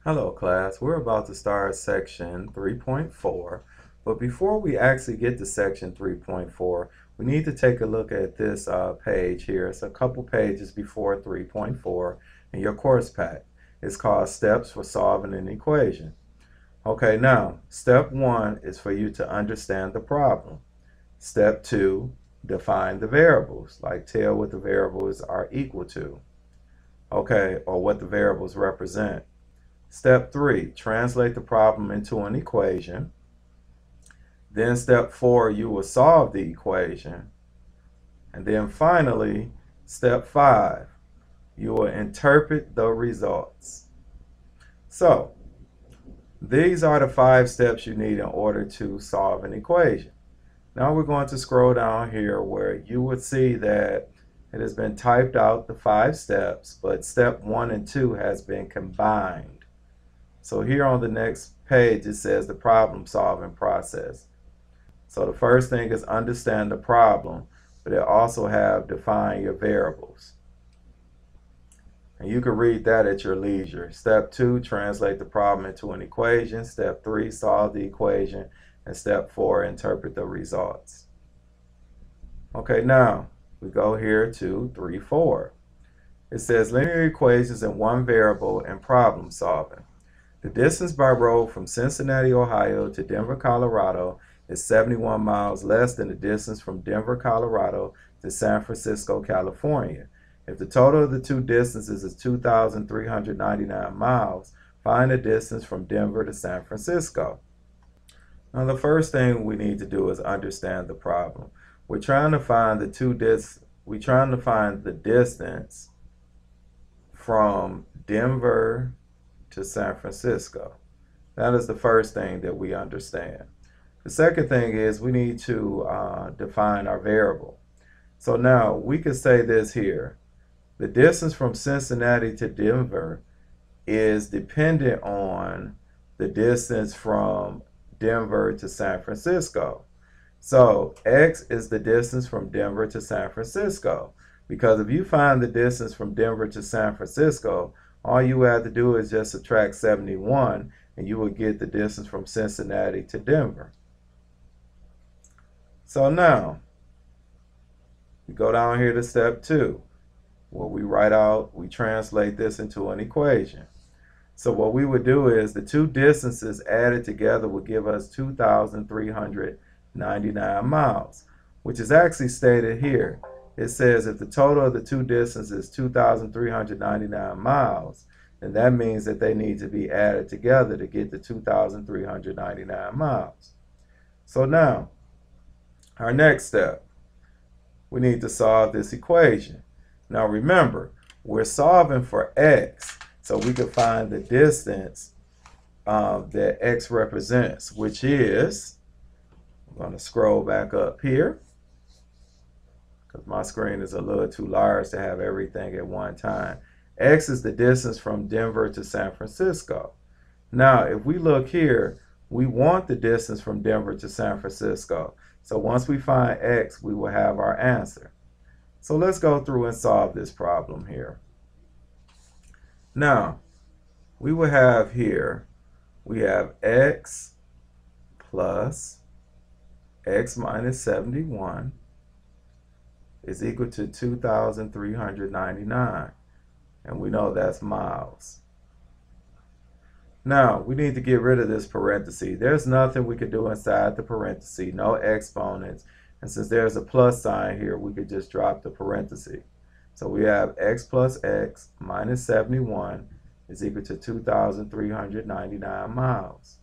Hello class, we're about to start section 3.4, but before we actually get to section 3.4, we need to take a look at this page here. It's a couple pages before 3.4 in your course pack. It's called Steps for Solving an Equation. Okay, now, step 1 is for you to understand the problem. Step 2, define the variables, like tell what the variables are equal to, okay, or what the variables represent. Step 3, translate the problem into an equation. Then step 4, you will solve the equation. And then finally, step 5, you will interpret the results. So, these are the 5 steps you need in order to solve an equation. Now we're going to scroll down here where you would see that it has been typed out the 5 steps, but step 1 and 2 has been combined. So here on the next page, it says the problem solving process. So the first thing is understand the problem, but it also have define your variables. And you can read that at your leisure. Step 2, translate the problem into an equation. Step 3, solve the equation. And step 4, interpret the results. Okay, now we go here to 3.4. It says linear equations in one variable and problem solving. The distance by road from Cincinnati, Ohio to Denver, Colorado is 71 miles less than the distance from Denver, Colorado to San Francisco, California. If the total of the two distances is 2,399 miles, find the distance from Denver to San Francisco. Now the first thing we need to do is understand the problem. We're trying to find the distance from Denver to San Francisco. That is the first thing that we understand. The second thing is we need to define our variable. So now we could say this here. The distance from Cincinnati to Denver is dependent on the distance from Denver to San Francisco. So x is the distance from Denver to San Francisco. Because if you find the distance from Denver to San Francisco, all you have to do is just subtract 71 and you will get the distance from Cincinnati to Denver. So now, we go down here to step 2, where we translate this into an equation. So what we would do is the two distances added together would give us 2,399 miles, which is actually stated here. It says if the total of the two distances is 2,399 miles, then that means that they need to be added together to get the 2,399 miles. So now, our next step, we need to solve this equation. Now remember, we're solving for x, so we can find the distance that x represents, which is, I'm going to scroll back up here, because my screen is a little too large to have everything at one time. X is the distance from Denver to San Francisco. Now, if we look here, we want the distance from Denver to San Francisco. So once we find x, we will have our answer. So let's go through and solve this problem here. Now, we will have here, we have x plus x minus 71 is equal to 2,399. And we know that's miles. Now, we need to get rid of this parenthesis. There's nothing we could do inside the parenthesis, no exponents. And since there's a plus sign here, we could just drop the parenthesis. So we have x plus x minus 71 is equal to 2,399 miles.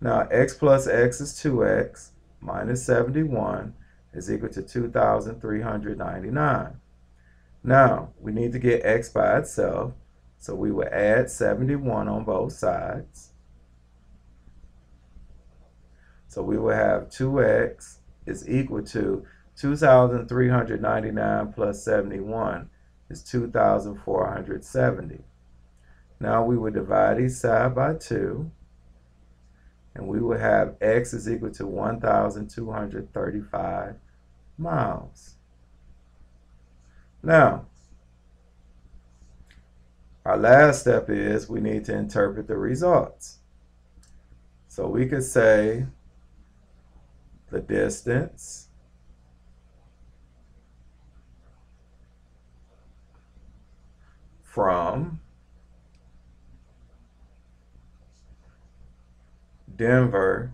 Now, x plus x is 2x minus 71 is equal to 2,399. Now, we need to get x by itself, so we will add 71 on both sides. So we will have 2x is equal to 2,399 plus 71 is 2,470. Now we will divide each side by 2, and we will have x is equal to 1,235 miles. Now, our last step is we need to interpret the results. So we could say the distance from Denver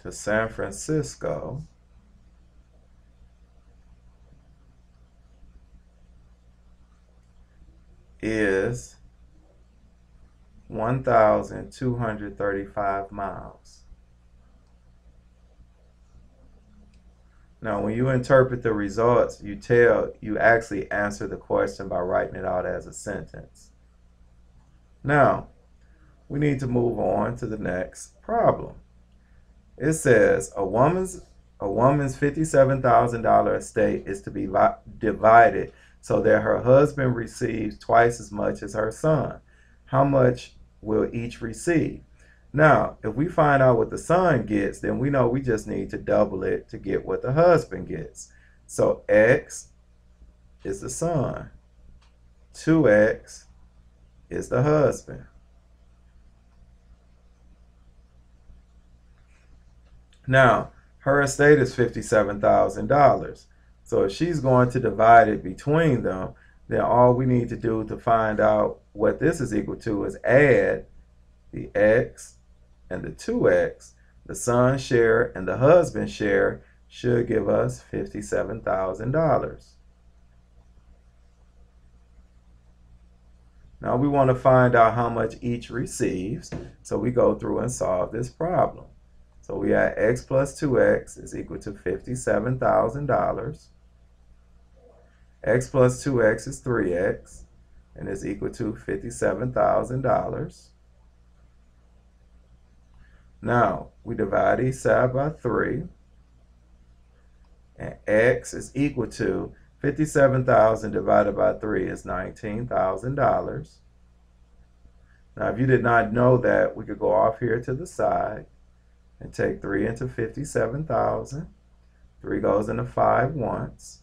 to San Francisco is 1,235 miles. Now, when you interpret the results, you actually answer the question by writing it out as a sentence. Now, we need to move on to the next problem. It says a woman's $57,000 estate is to be divided so that her husband receives twice as much as her son. How much will each receive? Now, if we find out what the son gets, then we know we just need to double it to get what the husband gets. So X is the son, 2X is the husband. Now, her estate is $57,000. So if she's going to divide it between them, then all we need to do to find out what this is equal to is add the X and the 2X. The son's share and the husband's share should give us $57,000. Now we want to find out how much each receives, so we go through and solve this problem. So we have X plus 2X is equal to $57,000. X plus 2X is 3X and is equal to $57,000. Now we divide each side by 3, and X is equal to 57,000 divided by 3 is $19,000. Now if you did not know that, we could go off here to the side and take 3 into 57,000. 3 goes into 5 once.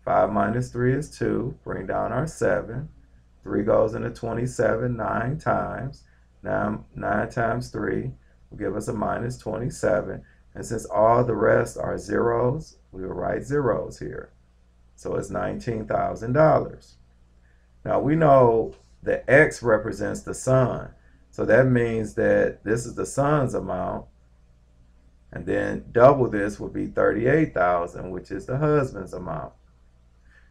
5 minus 3 is 2. Bring down our 7. 3 goes into 27 9 times. Now 9 times 3 will give us a minus 27. And since all the rest are zeros, we will write zeros here. So it's $19,000. Now we know the X represents the son. So that means that this is the son's amount. And then double this would be 38,000, which is the husband's amount.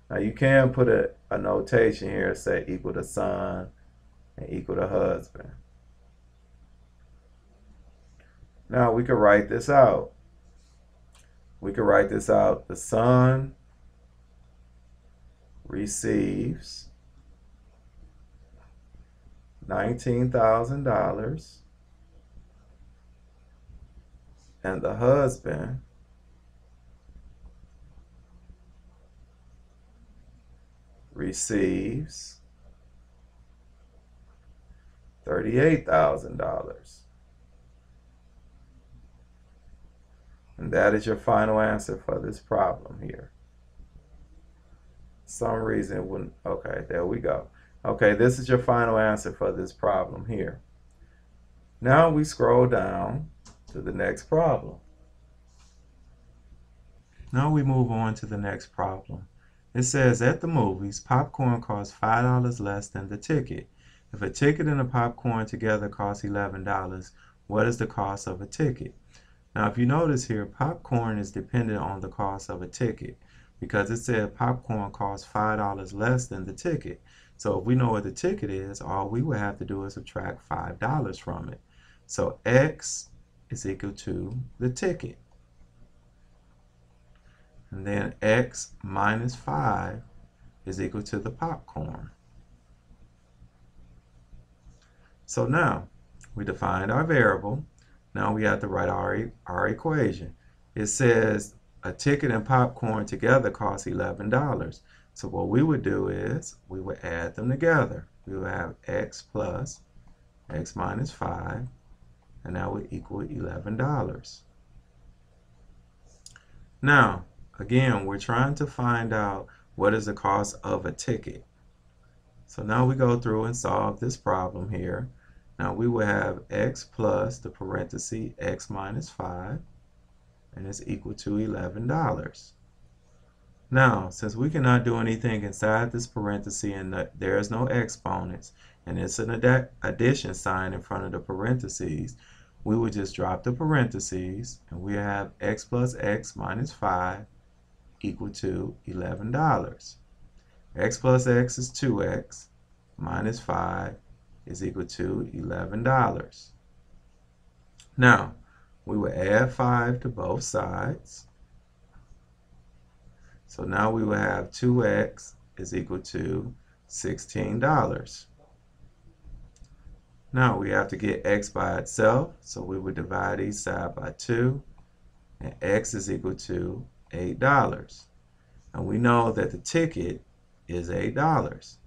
Now you can put a notation here, say equal to son and equal to husband. Now we could write this out. We could write this out. The son receives $19,000 and the husband receives $38,000. And that is your final answer for this problem here. Some reason it wouldn't, okay, there we go. Okay, this is your final answer for this problem here. Now we scroll down to the next problem. Now we move on to the next problem. It says, at the movies, popcorn costs $5 less than the ticket. If a ticket and a popcorn together cost $11, what is the cost of a ticket? Now, if you notice here, popcorn is dependent on the cost of a ticket because it said popcorn costs $5 less than the ticket. So if we know what the ticket is, all we would have to do is subtract $5 from it. So X is equal to the ticket. And then X minus 5 is equal to the popcorn. So now we defined our variable. Now we have to write our equation. It says a ticket and popcorn together cost $11. So what we would do is we would add them together. We would have X plus X minus 5, and that would equal $11. Now, Again, we're trying to find out what is the cost of a ticket. So now we go through and solve this problem here. Now we will have x plus the parenthesis x minus 5, and it's equal to $11. Now, since we cannot do anything inside this parenthesis and there is no exponents, and it's an addition sign in front of the parentheses, we would just drop the parentheses, and we have x plus x minus 5 equal to $11. X plus x is 2x, minus 5 is equal to $11. Now, we will add 5 to both sides. So now we will have 2x is equal to $16. Now we have to get x by itself, so we would divide each side by 2, and x is equal to $8. And we know that the ticket is $8.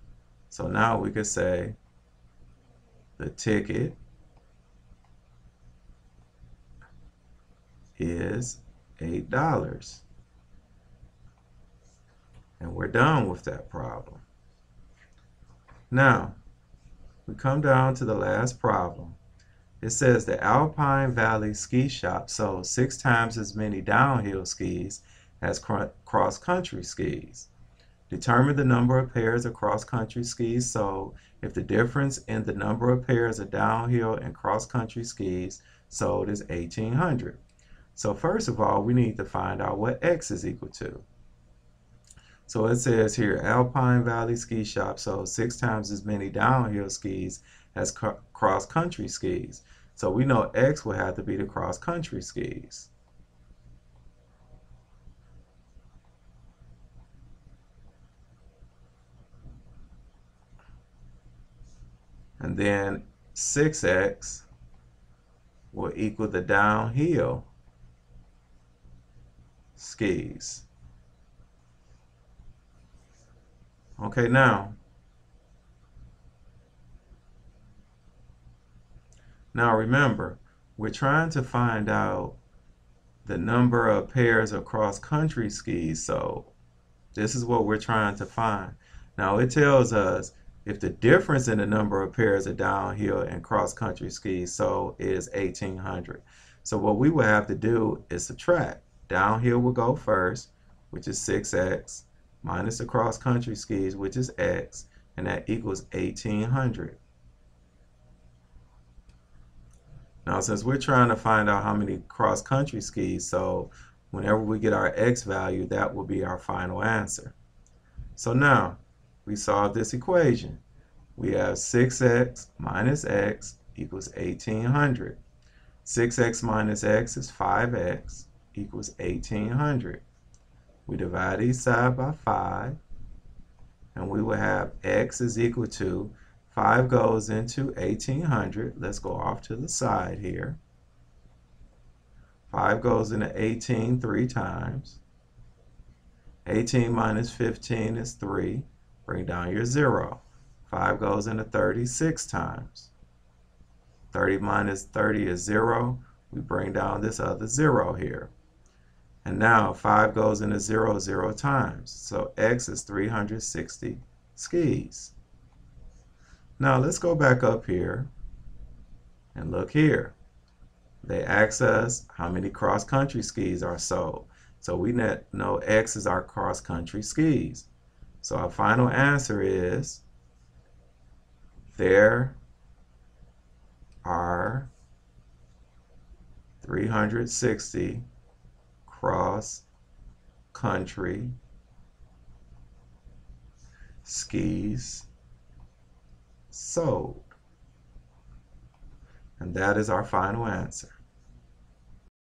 So now we could say the ticket is $8. And we're done with that problem. Now, we come down to the last problem. It says the Alpine Valley Ski Shop sold 6 times as many downhill skis as cross-country skis. Determine the number of pairs of cross-country skis sold if the difference in the number of pairs of downhill and cross-country skis sold is 1,800. So first of all, we need to find out what x is equal to. So it says here, Alpine Valley Ski Shop sold 6 times as many downhill skis as cross-country skis. So we know x will have to be the cross-country skis. And then 6x will equal the downhill skis. Okay, now remember, we're trying to find out the number of pairs of cross-country skis sold. This is what we're trying to find. Now it tells us if the difference in the number of pairs of downhill and cross-country skis sold is 1,800. So what we will have to do is subtract. Downhill will go first, which is 6x, minus the cross-country skis, which is x, and that equals 1,800. Now, since we're trying to find out how many cross-country skis, so whenever we get our x value, that will be our final answer. So now, we solve this equation. We have 6x minus x equals 1,800. 6x minus x is 5x equals 1,800. We divide each side by 5, and we will have x is equal to 5 goes into 1,800. Let's go off to the side here. 5 goes into 18 3 times. 18 minus 15 is 3. Bring down your 0. 5 goes into 36 times. 30 minus 30 is 0. We bring down this other 0 here. And now 5 goes into 0 0 times. So x is 360 skis. Now let's go back up here and look here. They asked us how many cross-country skis are sold. So we know x is our cross-country skis. So our final answer is there are 360 cross-country skis sold. And that is our final answer.